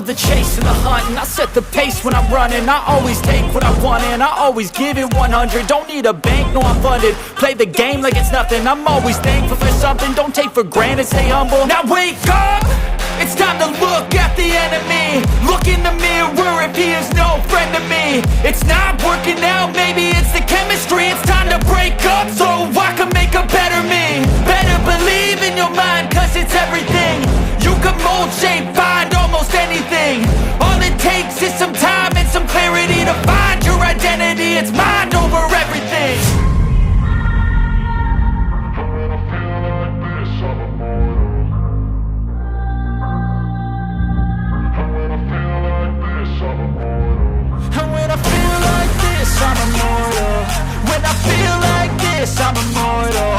love the chase and the hunt, and I set the pace when I'm running. I always take what I want and I always give it 100. Don't need a bank, no I'm funded. Play the game like it's nothing. I'm always thankful for something. Don't take for granted, stay humble. Now wake up, it's time to look at the enemy. Look in the mirror if he is no friend to me. It's not working out, maybe it's the chemistry. It's time to break up so I can make a better me. Better believe in your mind, cause it's everything. You can mold, shape, find almost anything. All it takes is some time and some clarity to find your identity. It's mind over everything. And when I feel like this, I'm immortal. When I feel like this, I'm immortal.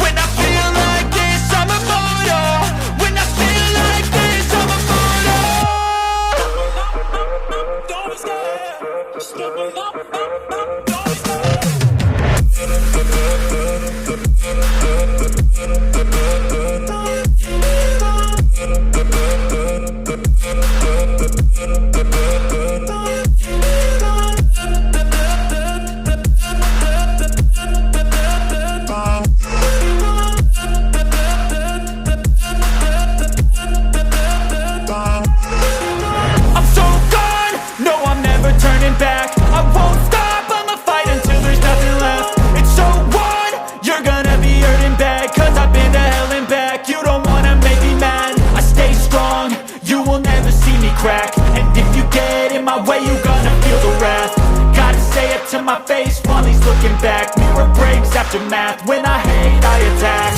When I feel like this, I'm immortal. When I feel like this, I'm immortal. Don't be scared. Just level up. Don't be scared. Back. I won't stop, I'ma fight until there's nothing left. It's so on, you're gonna be hurting bad, cause I've been to hell and back. You don't wanna make me mad, I stay strong, you will never see me crack. And if you get in my way, you're gonna feel the wrath. Gotta say it to my face while he's looking back. Mirror breaks after math, when I hate I attack.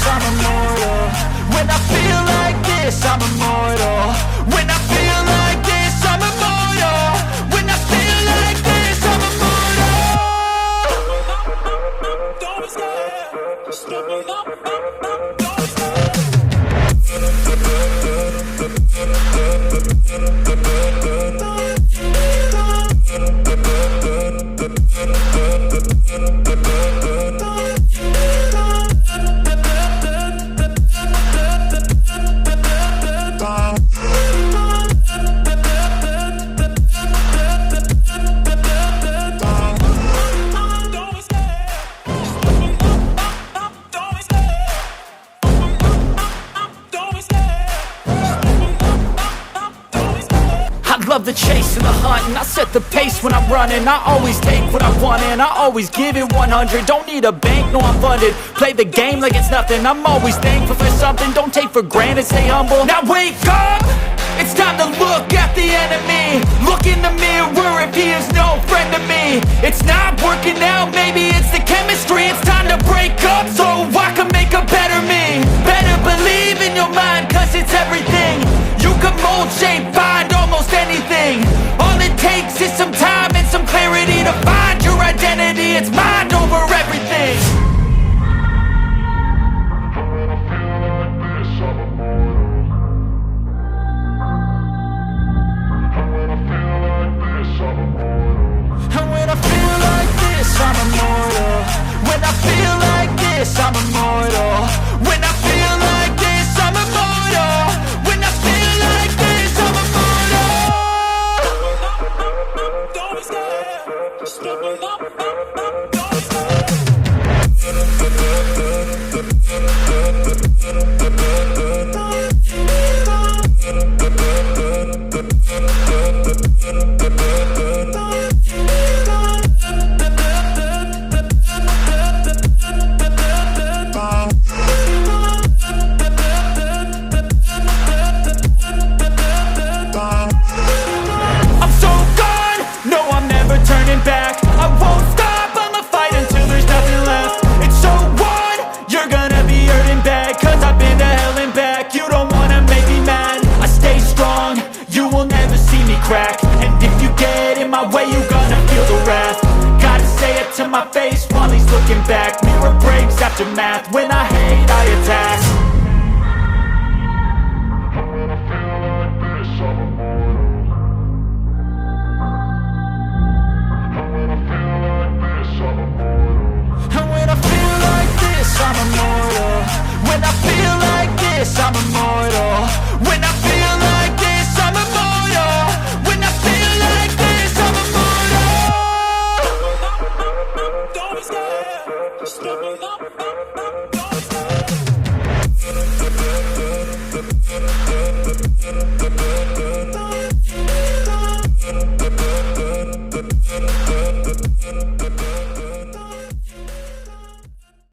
I'm immortal. When I feel like this, I'm immortal. When I feel like this, I'm immortal. When I feel like this, I'm immortal. Don't be scared. Just level up. Don't be scared. Love the chase and the hunt, and I set the pace when I'm running. I always take what I want and I always give it 100. Don't need a bank, no I'm funded. Play the game like it's nothing. I'm always thankful for something. Don't take for granted, stay humble. Now wake up, it's time to look at the enemy. Look in the mirror if he is no friend to me. It's not working out, maybe it's the chemistry. It's time to break up so I can make a better me. Better believe in your mind, cause it's everything. You can mold, shape, find almost anything. All it takes is some time and some clarity to find your identity. It's mine